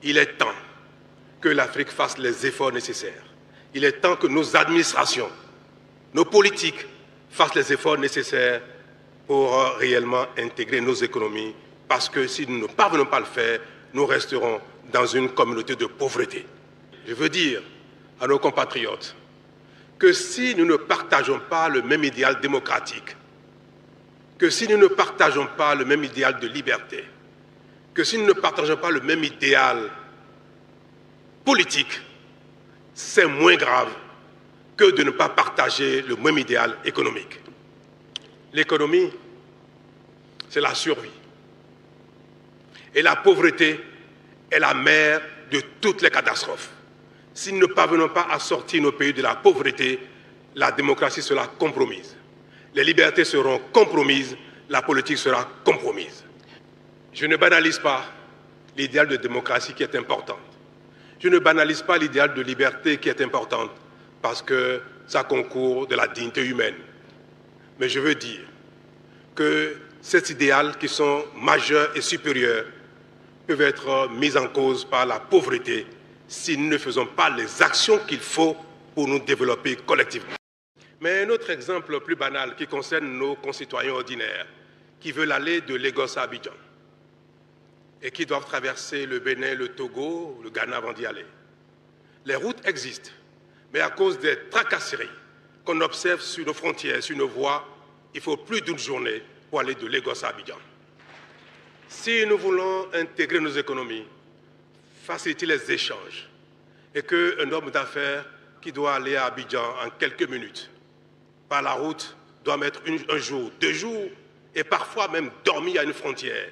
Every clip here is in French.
Il est temps que l'Afrique fasse les efforts nécessaires. Il est temps que nos administrations, nos politiques fassent les efforts nécessaires pour réellement intégrer nos économies, parce que si nous ne parvenons pas à le faire, nous resterons dans une communauté de pauvreté. Je veux dire à nos compatriotes que si nous ne partageons pas le même idéal démocratique, que si nous ne partageons pas le même idéal de liberté, que si nous ne partageons pas le même idéal politique, c'est moins grave que de ne pas partager le même idéal économique. L'économie, c'est la survie. Et la pauvreté est la mère de toutes les catastrophes. Si nous ne parvenons pas à sortir nos pays de la pauvreté, la démocratie sera compromise. Les libertés seront compromises, la politique sera compromise. Je ne banalise pas l'idéal de démocratie qui est important. Je ne banalise pas l'idéal de liberté qui est important parce que ça concourt de la dignité humaine. Mais je veux dire que ces idéaux qui sont majeurs et supérieurs peuvent être mis en cause par la pauvreté si nous ne faisons pas les actions qu'il faut pour nous développer collectivement. Mais un autre exemple plus banal qui concerne nos concitoyens ordinaires qui veulent aller de Lagos à Abidjan et qui doivent traverser le Bénin, le Togo, le Ghana avant d'y aller. Les routes existent, mais à cause des tracasseries qu'on observe sur nos frontières, sur nos voies, il faut plus d'une journée pour aller de Lagos à Abidjan. Si nous voulons intégrer nos économies, faciliter les échanges, et qu'un homme d'affaires qui doit aller à Abidjan en quelques minutes, par la route, doit mettre un jour, 2 jours, et parfois même dormir à une frontière,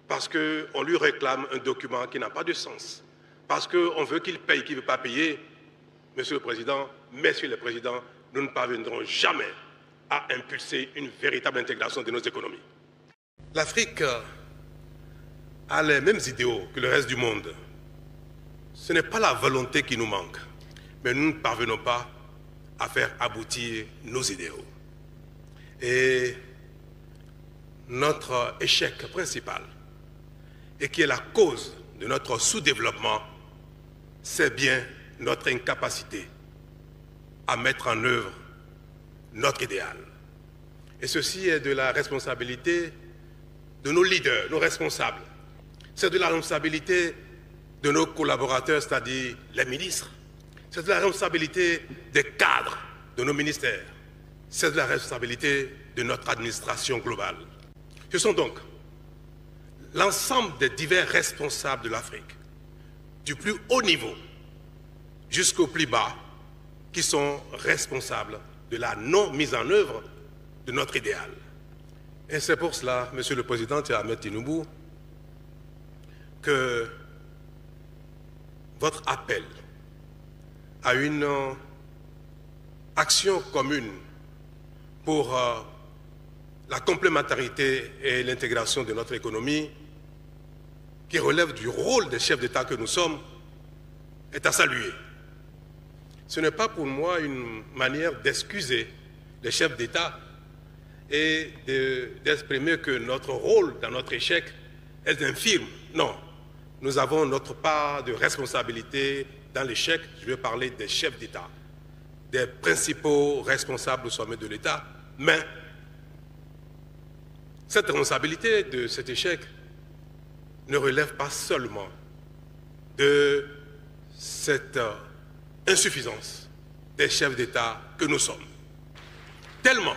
parce qu'on lui réclame un document qui n'a pas de sens, parce qu'on veut qu'il paye, qu'il ne veut pas payer. Monsieur le Président, Messieurs les Présidents, nous ne parviendrons jamais à impulser une véritable intégration de nos économies. L'Afrique a les mêmes idéaux que le reste du monde. Ce n'est pas la volonté qui nous manque, mais nous ne parvenons pas à faire aboutir nos idéaux. Et notre échec principal, et qui est la cause de notre sous-développement, c'est bien notre incapacité à mettre en œuvre notre idéal. Et ceci est de la responsabilité de nos leaders, nos responsables. C'est de la responsabilité de nos collaborateurs, c'est-à-dire les ministres. C'est de la responsabilité des cadres de nos ministères. C'est de la responsabilité de notre administration globale. Ce sont donc l'ensemble des divers responsables de l'Afrique, du plus haut niveau jusqu'au plus bas, qui sont responsables de la non-mise en œuvre de notre idéal. Et c'est pour cela, Monsieur le Président Ahmed Tinubu, que votre appel à une action commune pour la complémentarité et l'intégration de notre économie, qui relève du rôle des chefs d'État que nous sommes, est à saluer. Ce n'est pas pour moi une manière d'excuser les chefs d'État et d'exprimer que notre rôle dans notre échec est infime. Non, nous avons notre part de responsabilité dans l'échec. Je vais parler des chefs d'État, des principaux responsables au sommet de l'État, mais cette responsabilité de cet échec ne relève pas seulement de cette insuffisance des chefs d'État que nous sommes. Tellement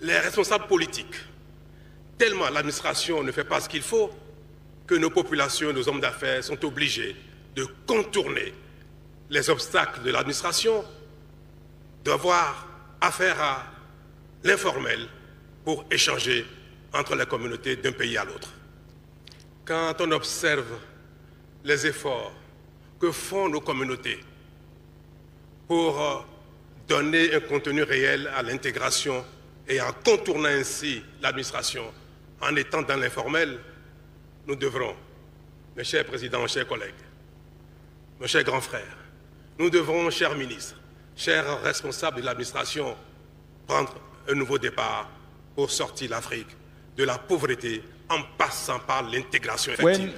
les responsables politiques, tellement l'administration ne fait pas ce qu'il faut, que nos populations, nos hommes d'affaires sont obligés de contourner les obstacles de l'administration, d'avoir affaire à l'informel pour échanger entre les communautés d'un pays à l'autre. Quand on observe les efforts que font nos communautés pour donner un contenu réel à l'intégration et en contournant ainsi l'administration, en étant dans l'informel, nous devrons, mes chers présidents, chers collègues, mes chers grands frères, nous devrons, chers ministres, chers responsables de l'administration, prendre un nouveau départ pour sortir l'Afrique de la pauvreté en passant par l'intégration effective.